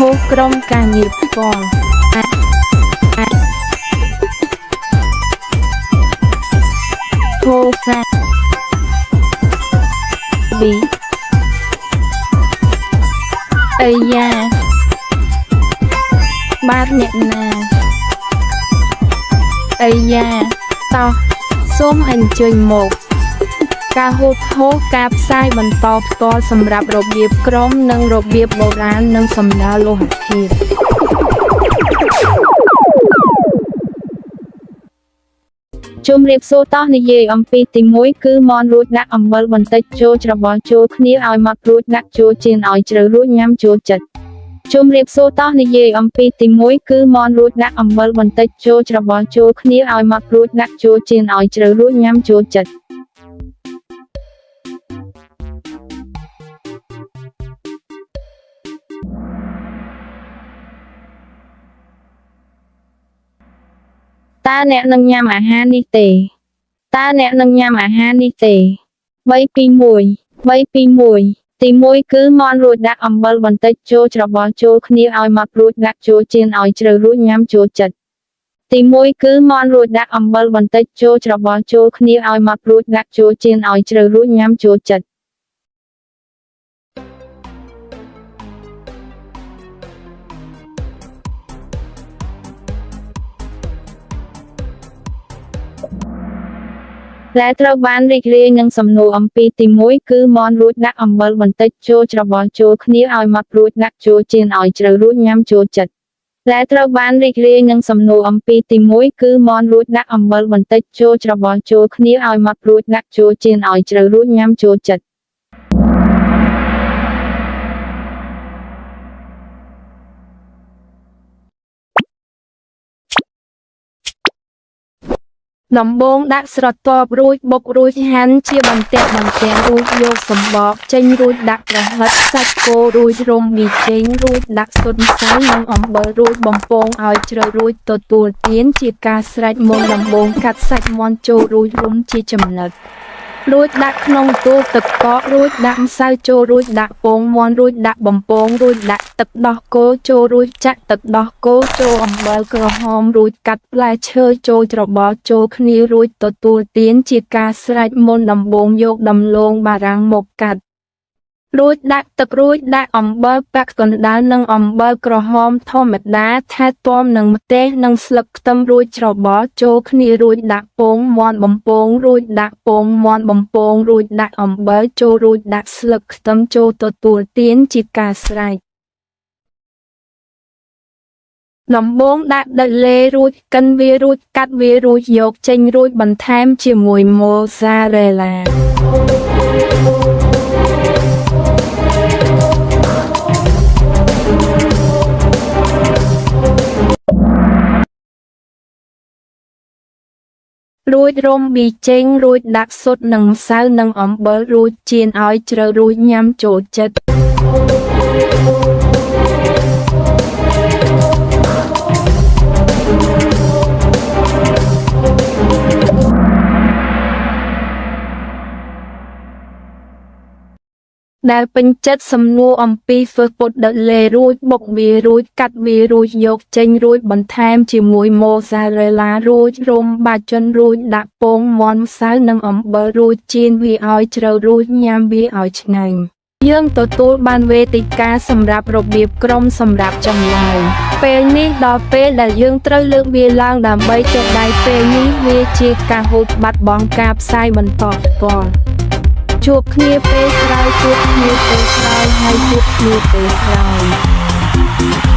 ហូក្រុមការងារផ្ទាល់ហូសាប៊ីអាយ៉ាបាទអ្នកណាអាយ៉ាតោះសូមអញ្ជើញមកការហូបហូការផ្សាយបន្តផ្ទាល់សម្រាប់របៀបក្រុមនិងរបៀបបុរាណនិងសំដៅលោហៈធាតុជម្រាបសួរតោះនិយាយអំពីទី1គឺមាន់រួចដាក់អំបិលបន្តិចចូលច្របល់ចូលគ្នាឲ្យម៉ត់រួចដាក់ចូលចៀនឲ្យជ្រៅរួចញ៉ាំចូលចិត្តជម្រាបសួរតោះនិយាយអំពីទី1គឺមាន់រួចដាក់អំបិលបន្តិចចូលច្របល់ចូលគ្នាឲ្យម៉ត់រួចដាក់ចូលចៀនឲ្យជ្រៅរួចញ៉ាំចូលចិត្តតើអ្នកនឹងញ៉ាំអាហារនេះទេតើអ្នកនឹងញ៉ាំអាហារនេះទេ3 2 1ទី1គឺមាន់រួចដាក់អំបិលបន្តិចចូលច្របល់ចូលគ្នាឲ្យម៉ត់រួចដាក់ចូលចៀនឲ្យជ្រៅរួចញ៉ាំចូលចិត្តទី1គឺមាន់រួចដាក់អំបិលបន្តិចចូលច្របល់ចូលគ្នាឲ្យម៉ត់រួចដាក់ចូលចៀនឲ្យជ្រៅរួចញ៉ាំចូលចិត្តដែលត្រូវបានរីករាយនឹងសំណួរអំពីទី1គឺមាន់រួចដាក់អំបិលបន្តិចចូលច្របល់ចូលគ្នាឲ្យម៉ត់រួចដាក់ចូលចៀនឲ្យជ្រៅរួចញ៉ាំចូលចិត្តដែលត្រូវបានរីករាយនឹងសំណួរអំពីទី1គឺមាន់រួចដាក់អំបិលបន្តិចចូលច្របល់ចូលគ្នាឲ្យម៉ត់រួចដាក់ចូលចៀនឲ្យជ្រៅរួចញ៉ាំចូលចិត្តដំបូងដាក់ស្រទាប់រួចបុករួចហាន់ជាបន្ទះរួចយកសម្បកចេញរួចដាក់ប្រហិតសាច់គោរួចរុំប៊ីចេងរួចដាក់ស៊ុតម្សៅនិងអំបិលរួចបំពងឲ្យជ្រៅរួចទទួលទានជាការស្រេចមុនដំបូងកាត់សាច់មាន់ចូលរួចរុំជាចំណិតរួចដាក់ក្នុងទូទឹកកករួចដាក់ម្សៅចូលរួចដាក់ពងមាន់រួចដាក់បំពងរួចដាក់ទឹកដោះគោចូលរួចចាក់ទឹកដោះគោចូលអំបិលក្រហមរួចកាត់ផ្លែឈើចូលច្របល់ចូលគ្នារួចទទួលទានជាការស្រេចមុនដំបូងយកដំឡូងបារាំងមកកាត់រួចដាក់ទឹករួចដាក់អំបិលប៉ាក់កណ្ដាលនិងអំបិលក្រហមធម្មតាថែទាំនឹងម្ទេសនិងស្លឹកខ្ទឹមរួចច្របល់ចូលគ្នារួចដាក់ពងមាន់បំពងរួចដាក់ពងមាន់បំពងរួចដាក់អំបិលចូលរួចដាក់ស្លឹកខ្ទឹមចូលទទួលទានជាការស្រេចដំបូងដាក់ដុតលេរួចកិនវារួចកាត់វារួចយកចេញរួចបន្ថែមជាមួយម៉ូហ្សារ៉េឡារួចរុំប៊ីចេងរួចដាក់ស៊ុតនិងម្សៅនិងអំបិលរួចចៀនឲ្យជ្រៅរួចញ៉ាំចូលចិត្តដែលពេញចិត្តសំណួរអំពីធ្វើពុតដុតលេរួចបុកវារួចកាត់វារួចយកចេញរួចបន្ថែមជាមួយម៉ូហ្សារ៉េឡារួចរុំបាជិនរួចដាក់ពងមាន់ម្សៅនិងអំបិលរួចចៀនវាឲ្យជ្រៅរួចញ៉ាំវាឲ្យឆ្ងាញ់យើងទទួលបានវេទិកាសម្រាប់របៀបក្រុមសម្រាប់ចម្លើយពេលនេះដល់ពេលដែលយើងត្រូវលើកវាឡើងដើម្បីទប់ដៃពេលនេះវាជាការហូបបាត់បង់ការផ្សាយបន្តផ្ទាល់ជួបគ្នាពេលក្រោយជួបគ្នាពេលក្រោយហើយជួបគ្នាពេលក្រោយ